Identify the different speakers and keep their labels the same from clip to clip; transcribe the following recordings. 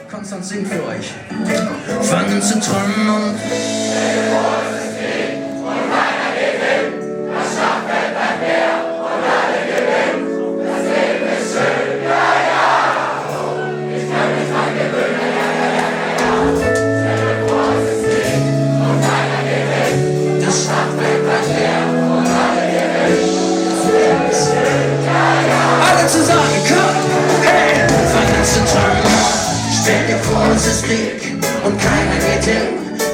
Speaker 1: Konstant singt für euch. Fangen zu träumen und es ist Krieg und keiner geht hin.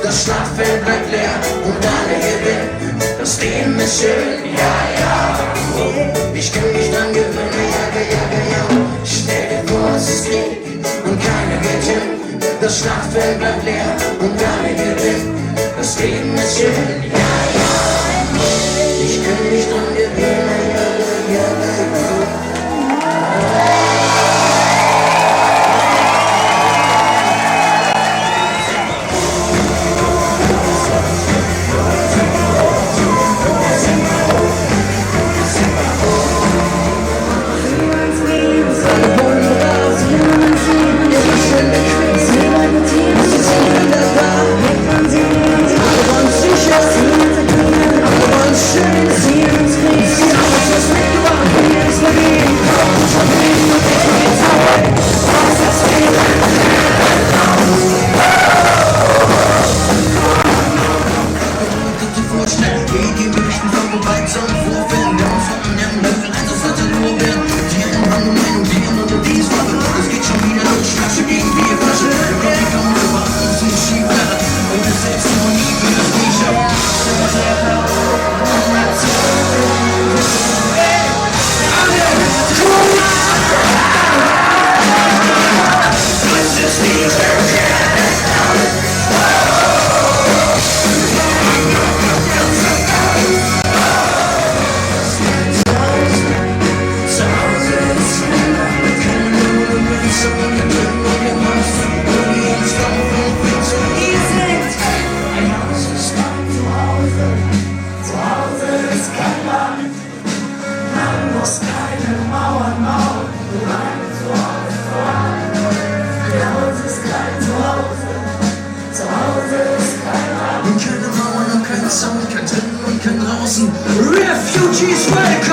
Speaker 1: Das Schlachtfeld bleibt leer und alle gewinnen. Das Leben ist schön, ja, ja. Ich kann mich dran gewöhnen, ja. Stell dir vor, es ist Krieg und keiner geht hin. Das Schlachtfeld bleibt leer und alle gewinnen. Das Leben ist schön, ja, ja. Ich kann mich dran gewöhnen, ja. Keine Mauern und kein Zaun, kein Drinnen und kein Draußen. Refugees welcome!